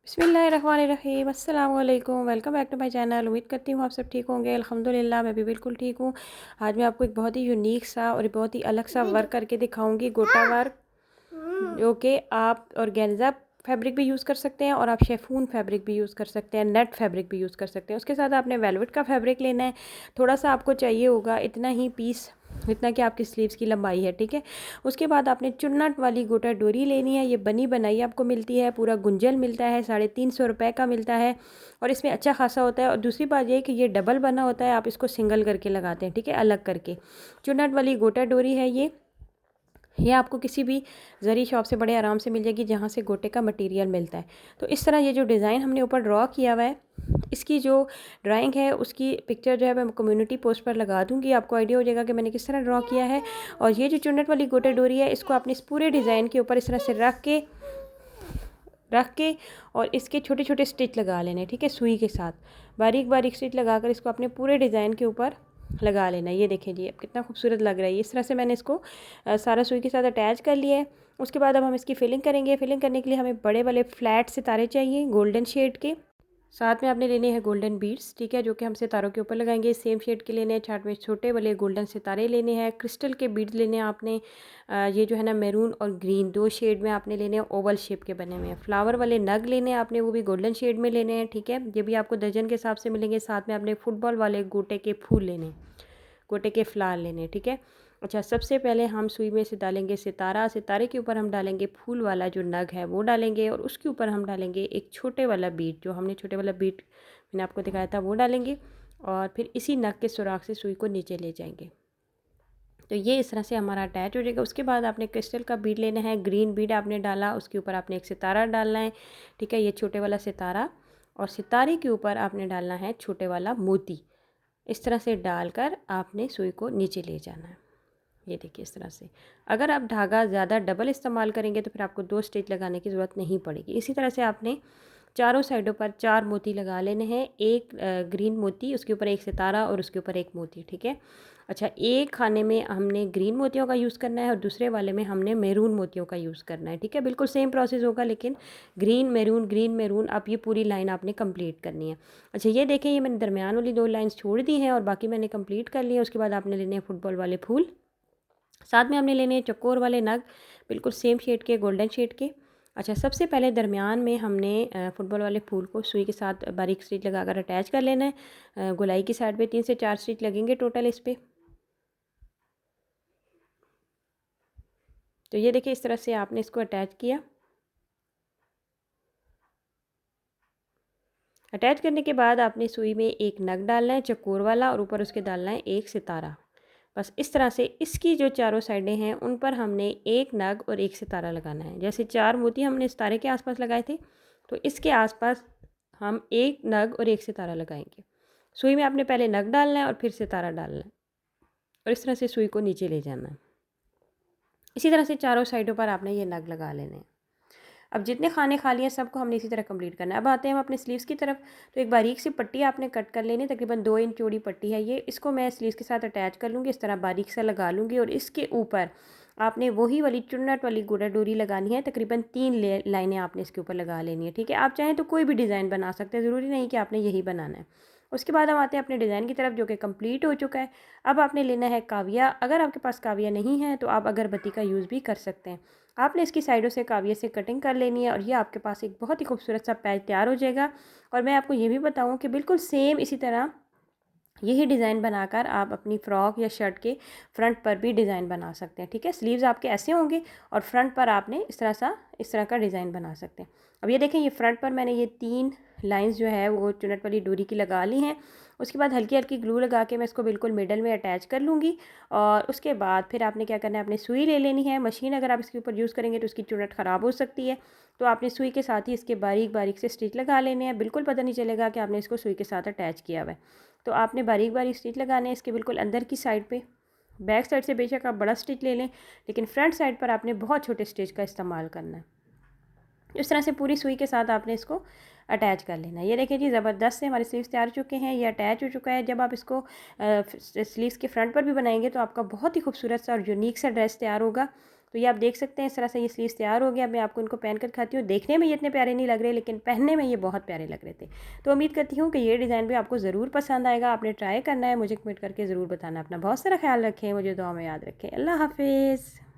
बिस्मिल्लाहिर्रहमानिर्रहीम अस्सलाम वालेकुम। Welcome back to my channel. उम्मीद करती हूँ आप सब ठीक होंगे। अल्हम्दुलिल्लाह मैं भी बिल्कुल ठीक हूँ। आज मैं आपको एक बहुत ही यूनिक सा और बहुत ही अलग सा वर्क करके दिखाऊंगी, गोटा वर्क, जो कि आप ऑर्गेन्जा फैब्रिक भी यूज़ कर सकते हैं और आप शेफून फैब्रिक भी यूज़ कर सकते हैं, नेट फैब्रिक भी यूज़ कर सकते हैं। उसके साथ आपने वेलवेट का फैब्रिक लेना है। थोड़ा सा आपको चाहिए होगा इतना ही पीस, जितना कि आपकी स्लीव्स की लंबाई है, ठीक है। उसके बाद आपने चुन्नट वाली गोटा डोरी लेनी है। ये बनी बनाई आपको मिलती है, पूरा गुंजल मिलता है, 350 रुपये का मिलता है और इसमें अच्छा खासा होता है। और दूसरी बात ये कि ये डबल बना होता है, आप इसको सिंगल करके लगाते हैं, ठीक है, अलग करके। चुन्नट वाली गोटा डोरी है ये आपको किसी भी जरी शॉप से बड़े आराम से मिल जाएगी, जहाँ से गोटे का मटेरियल मिलता है। तो इस तरह ये जो डिज़ाइन हमने ऊपर ड्रॉ किया हुआ है, इसकी जो ड्राइंग है उसकी पिक्चर जो है मैं कम्युनिटी पोस्ट पर लगा दूंगी, आपको आइडिया हो जाएगा कि मैंने किस तरह ड्रॉ किया है। और ये जो चुन्नट वाली गोटा डोरी है, इसको आपने इस पूरे डिज़ाइन के ऊपर इस तरह से रख के और इसके छोटे छोटे स्टिच लगा लेने, ठीक है, सुई के साथ बारीक बारीक स्टिच लगाकर इसको अपने पूरे डिज़ाइन के ऊपर लगा लेना। ये देखें जी, अब कितना खूबसूरत लग रहा है। इस तरह से मैंने इसको सारा सुई के साथ अटैच कर लिया है। उसके बाद अब हम इसकी फिलिंग करेंगे। फिलिंग करने के लिए हमें बड़े वाले फ्लैट सितारे चाहिए, गोल्डन शेड के। साथ में आपने लेने हैं गोल्डन बीड्स, ठीक है, जो कि हम सितारों के ऊपर लगाएंगे। सेम शेड के लेने हैं। चार्ट में छोटे वाले गोल्डन सितारे लेने हैं। क्रिस्टल के बीड्स लेने हैं आपने। ये जो है ना, मैरून और ग्रीन, दो शेड में आपने लेने हैं, ओवल शेप के बने हुए हैं। फ्लावर वाले नग लेने हैं आपने, वो भी गोल्डन शेड में लेने हैं, ठीक है। ये भी आपको दर्जन के हिसाब से मिलेंगे। साथ में आपने फुटबॉल वाले गोटे के फूल लेने हैं, गोटे के फ्लावर लेने, ठीक है। अच्छा, सबसे पहले हम सुई में से डालेंगे सितारा। सितारे के ऊपर हम डालेंगे फूल वाला जो नग है वो डालेंगे, और उसके ऊपर हम डालेंगे एक छोटे वाला बीट, जो हमने छोटे वाला बीट मैंने आपको दिखाया था वो डालेंगे। और फिर इसी नग के सुराख से सुई को नीचे ले जाएंगे। तो ये इस तरह से हमारा अटैच हो जाएगा। उसके बाद आपने क्रिस्टल का बीड लेना है। ग्रीन बीड आपने डाला, उसके ऊपर आपने एक सितारा डालना है, ठीक है, ये छोटे वाला सितारा। और सितारे के ऊपर आपने डालना है छोटे वाला मोती। इस तरह से डालकर आपने सुई को नीचे ले जाना है। ये देखिए इस तरह से। अगर आप धागा ज़्यादा डबल इस्तेमाल करेंगे तो फिर आपको 2 स्टिच लगाने की ज़रूरत नहीं पड़ेगी। इसी तरह से आपने चारों साइडों पर 4 मोती लगा लेने हैं। एक ग्रीन मोती, उसके ऊपर एक सितारा और उसके ऊपर एक मोती, ठीक है। अच्छा, एक खाने में हमने ग्रीन मोतियों का यूज़ करना है और दूसरे वाले में हमने मैरून मोतियों का यूज़ करना है, ठीक है। बिल्कुल सेम प्रोसेस होगा, लेकिन ग्रीन मैरून आप ये पूरी लाइन आपने कंप्लीट करनी है। अच्छा, ये देखें, ये मैंने दरमियान वाली 2 लाइन्स छोड़ दी हैं और बाकी मैंने कंप्लीट कर लिया। उसके बाद आपने लेने हैं फुटबॉल वाले फूल। साथ में हमने लेने हैं चकोर वाले नग, बिल्कुल सेम शेड के, गोल्डन शेड के। अच्छा, सबसे पहले दरमियान में हमने फुटबॉल वाले फूल को सुई के साथ बारीक स्टिच लगाकर अटैच कर लेना है। गोलाई की साइड पे 3 से 4 स्टिच लगेंगे टोटल इस पे। तो ये देखिए इस तरह से आपने इसको अटैच किया। अटैच करने के बाद आपने सुई में एक नग डालना है चकोर वाला, और ऊपर उसके डालना है एक सितारा। बस इस तरह से इसकी जो चारों साइडें हैं उन पर हमने एक नग और एक सितारा लगाना है। जैसे 4 मोती हमने सितारे के आसपास लगाए थे, तो इसके आसपास हम एक नग और एक सितारा लगाएंगे। सुई में आपने पहले नग डालना है और फिर सितारा डालना है, और इस तरह से सुई को नीचे ले जाना है। इसी तरह से चारों साइडों पर आपने ये नग लगा लेने हैं। अब जितने खाने खाली हैं सबको हमने इसी तरह कंप्लीट करना है। अब आते हैं हम अपने स्लीव्स की तरफ। तो एक बारीक सी पट्टी आपने कट कर लेनी, तकरीबन 2 इंच चौड़ी पट्टी है ये। इसको मैं स्लीव्स के साथ अटैच कर लूँगी, इस तरह बारीक सा लगा लूँगी। और इसके ऊपर आपने वही वाली चुन्नट वाली गोटा डोरी लगानी है। तकरीबन 3 लाइनें आपने इसके ऊपर लगा लेनी है, ठीक है। आप चाहें तो कोई भी डिज़ाइन बना सकते हैं, ज़रूरी नहीं कि आपने यही बनाना है। उसके बाद हम आते हैं अपने डिज़ाइन की तरफ, जो कि कंप्लीट हो चुका है। अब आपने लेना है काविया। अगर आपके पास काविया नहीं है तो आप अगरबत्ती का यूज़ भी कर सकते हैं। आपने इसकी साइडों से काविया से कटिंग कर लेनी है, और ये आपके पास एक बहुत ही खूबसूरत सा पैच तैयार हो जाएगा। और मैं आपको ये भी बताऊं कि बिल्कुल सेम इसी तरह यही डिज़ाइन बनाकर आप अपनी फ़्रॉक या शर्ट के फ्रंट पर भी डिज़ाइन बना सकते हैं, ठीक है। स्लीव्स आपके ऐसे होंगे और फ्रंट पर आपने इस तरह का डिज़ाइन बना सकते हैं। अब ये देखें, ये फ्रंट पर मैंने ये 3 लाइंस जो है वो चुन्नट वाली डोरी की लगा ली हैं। उसके बाद हल्की हल्की ग्लू लगा के मैं इसको बिल्कुल मिडल में अटैच कर लूँगी। और उसके बाद फिर आपने क्या करना है, आपने सुई ले लेनी है। मशीन अगर आप इसके ऊपर यूज़ करेंगे तो उसकी चुन्नट ख़राब हो सकती है, तो आपने सुई के साथ ही इसके बारीक बारीक से स्टिच लगा लेने हैं। बिल्कुल पता नहीं चलेगा कि आपने इसको सुई के साथ अटैच किया हुआ है। तो आपने बारीक बारीक स्टिच लगाने हैं इसके बिल्कुल अंदर की साइड पे। बैक साइड से बेशक आप बड़ा स्टिच ले लें, लेकिन फ्रंट साइड पर आपने बहुत छोटे स्टिच का इस्तेमाल करना है। इस तरह से पूरी सुई के साथ आपने इसको अटैच कर लेना है। ये देखिए जी, ज़बरदस्त से हमारे स्लीव्स तैयार हो चुके हैं, ये अटैच हो चुका है। जब आप इसको स्लीव्स के फ्रंट पर भी बनाएंगे तो आपका बहुत ही खूबसूरत सा और यूनिक सा ड्रेस तैयार होगा। तो ये आप देख सकते हैं इस तरह से ये स्लीव्स तैयार हो गया। मैं आपको इनको पहन कर खाती हूँ। देखने में ये इतने प्यारे नहीं लग रहे, लेकिन पहनने में ये बहुत प्यारे लग रहे थे। तो उम्मीद करती हूँ कि ये डिज़ाइन भी आपको ज़रूर पसंद आएगा। आपने ट्राई करना है, मुझे कमेंट करके ज़रूर बताना। अपना बहुत सारा ख्याल रखें, मुझे दुआ में याद रखें। अल्लाह हाफिज़।